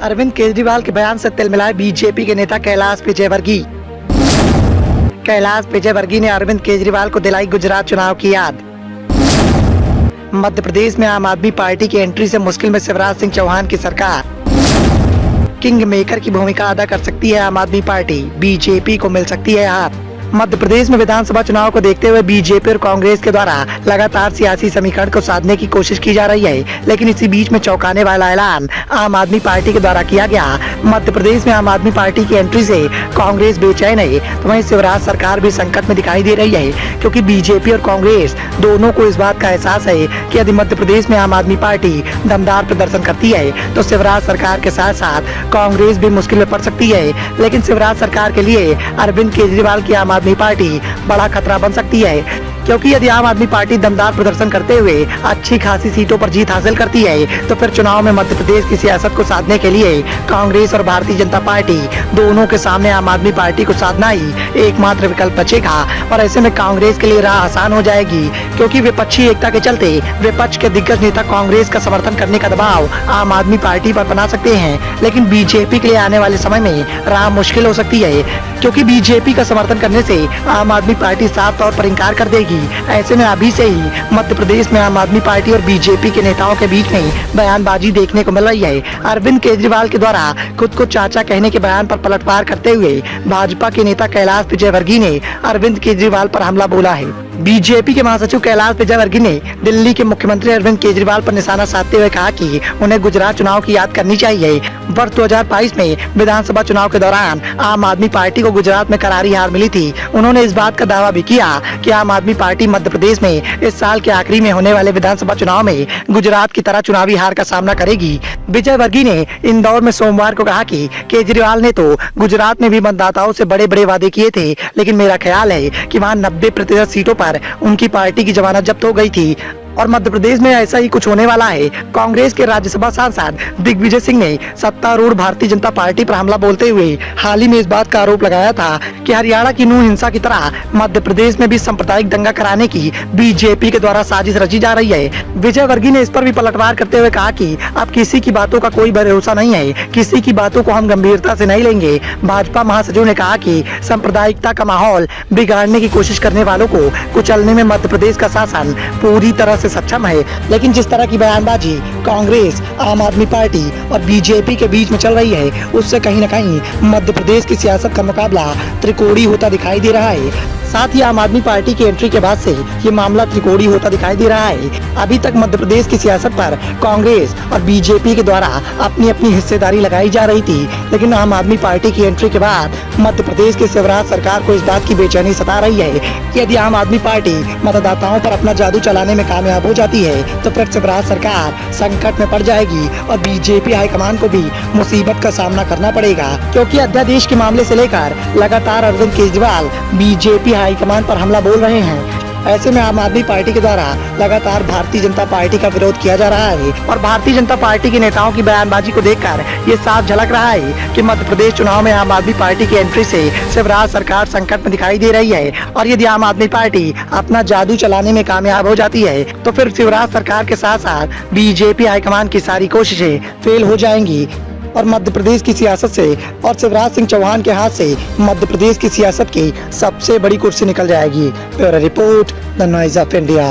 अरविंद केजरीवाल के बयान से तिलमिलाए बीजेपी के नेता कैलाश विजयवर्गीय। कैलाश विजयवर्गीय ने अरविंद केजरीवाल को दिलाई गुजरात चुनाव की याद। मध्य प्रदेश में आम आदमी पार्टी की एंट्री से मुश्किल में शिवराज सिंह चौहान की सरकार। किंग मेकर की भूमिका अदा कर सकती है आम आदमी पार्टी, बीजेपी को मिल सकती है हार। मध्य प्रदेश में विधानसभा चुनाव को देखते हुए बीजेपी और कांग्रेस के द्वारा लगातार सियासी समीकरण को साधने की कोशिश की जा रही है, लेकिन इसी बीच में चौंकाने वाला ऐलान आम आदमी पार्टी के द्वारा किया गया। मध्य प्रदेश में आम आदमी पार्टी की एंट्री से कांग्रेस बेचैन है, तो वहीं शिवराज सरकार भी संकट में दिखाई दे रही है, क्योंकि बीजेपी और कांग्रेस दोनों को इस बात का एहसास है कि यदि मध्य प्रदेश में आम आदमी पार्टी दमदार प्रदर्शन करती है तो शिवराज सरकार के साथ साथ कांग्रेस भी मुश्किल में पड़ सकती है। लेकिन शिवराज सरकार के लिए अरविंद केजरीवाल की आम आदमी पार्टी बड़ा खतरा बन सकती है, क्योंकि यदि आम आदमी पार्टी दमदार प्रदर्शन करते हुए अच्छी खासी सीटों पर जीत हासिल करती है तो फिर चुनाव में मध्य प्रदेश की सियासत को साधने के लिए कांग्रेस और भारतीय जनता पार्टी दोनों के सामने आम आदमी पार्टी को साधना ही एकमात्र विकल्प बचेगा। और ऐसे में कांग्रेस के लिए राह आसान हो जाएगी, क्योंकि विपक्षी एकता के चलते विपक्ष के दिग्गज नेता कांग्रेस का समर्थन करने का दबाव आम आदमी पार्टी पर बना सकते हैं। लेकिन बीजेपी के लिए आने वाले समय में राह मुश्किल हो सकती है, क्योंकि बीजेपी का समर्थन करने से आम आदमी पार्टी साफ तौर पर इंकार कर देगी। ऐसे में अभी से ही मध्य प्रदेश में आम आदमी पार्टी और बीजेपी के नेताओं के बीच में बयानबाजी देखने को मिल रही है। अरविंद केजरीवाल के द्वारा खुद को चाचा कहने के बयान पर पलटवार करते हुए भाजपा के नेता कैलाश विजयवर्गीय ने अरविंद केजरीवाल पर हमला बोला है। बीजेपी के महासचिव कैलाश विजयवर्गीय ने दिल्ली के मुख्यमंत्री अरविंद केजरीवाल पर निशाना साधते हुए कहा कि उन्हें गुजरात चुनाव की याद करनी चाहिए। वर्ष 2022 में विधानसभा चुनाव के दौरान आम आदमी पार्टी को गुजरात में करारी हार मिली थी। उन्होंने इस बात का दावा भी किया कि आम आदमी पार्टी मध्य प्रदेश में इस साल के आखिरी में होने वाले विधानसभा चुनाव में गुजरात की तरह चुनावी हार का सामना करेगी। विजयवर्गीय ने इंदौर में सोमवार को कहा कि केजरीवाल ने तो गुजरात में भी मतदाताओं से बड़े बड़े वादे किए थे, लेकिन मेरा ख्याल है कि वहाँ 90% सीटों पर उनकी पार्टी की जमानत जब्त हो गई थी और मध्य प्रदेश में ऐसा ही कुछ होने वाला है। कांग्रेस के राज्यसभा सांसद दिग्विजय सिंह ने सत्तारूढ़ भारतीय जनता पार्टी पर हमला बोलते हुए हाल ही में इस बात का आरोप लगाया था कि हरियाणा की नूह हिंसा की तरह मध्य प्रदेश में भी सांप्रदायिक दंगा कराने की बीजेपी के द्वारा साजिश रची जा रही है। विजयवर्गीय ने इस पर भी पलटवार करते हुए कहा कि अब किसी की बातों का कोई भरोसा नहीं है, किसी की बातों को हम गंभीरता से नहीं लेंगे। भाजपा महासचिव ने कहा कि सांप्रदायिकता का माहौल बिगाड़ने की कोशिश करने वालों को कुचलने में मध्य प्रदेश का शासन पूरी तरह से सक्षम है, लेकिन जिस तरह की बयानबाजी कांग्रेस, आम आदमी पार्टी और बीजेपी के बीच में चल रही है, उससे कहीं न कहीं मध्य प्रदेश की सियासत का मुकाबला त्रिकोणीय होता दिखाई दे रहा है। साथ ही आम आदमी पार्टी की एंट्री के बाद से ये मामला त्रिकोणीय होता दिखाई दे रहा है। अभी तक मध्य प्रदेश की सियासत पर कांग्रेस और बीजेपी के द्वारा अपनी अपनी हिस्सेदारी लगाई जा रही थी, लेकिन आम आदमी पार्टी की एंट्री के बाद मध्य प्रदेश की शिवराज सरकार को इस बात की बेचैनी सता रही है कि यदि आम आदमी पार्टी मतदाताओं पर अपना जादू चलाने में कामयाब हो जाती है तो फिर शिवराज सरकार संकट में पड़ जाएगी और बीजेपी हाईकमान को भी मुसीबत का सामना करना पड़ेगा, क्योंकि अध्यादेश के मामले से लेकर लगातार अरविंद केजरीवाल बीजेपी हाईकमान पर हमला बोल रहे हैं। ऐसे में आम आदमी पार्टी के द्वारा लगातार भारतीय जनता पार्टी का विरोध किया जा रहा है और भारतीय जनता पार्टी के नेताओं की बयानबाजी को देखकर ये साफ झलक रहा है कि मध्य प्रदेश चुनाव में आम आदमी पार्टी की एंट्री से शिवराज सरकार संकट में दिखाई दे रही है। और यदि आम आदमी पार्टी अपना जादू चलाने में कामयाब हो जाती है तो फिर शिवराज सरकार के साथ साथ बीजेपी हाईकमान की सारी कोशिशें फेल हो जाएंगी और मध्य प्रदेश की सियासत से और शिवराज सिंह चौहान के हाथ से मध्य प्रदेश की सियासत की सबसे बड़ी कुर्सी निकल जाएगी। Bureau report, the noise of India.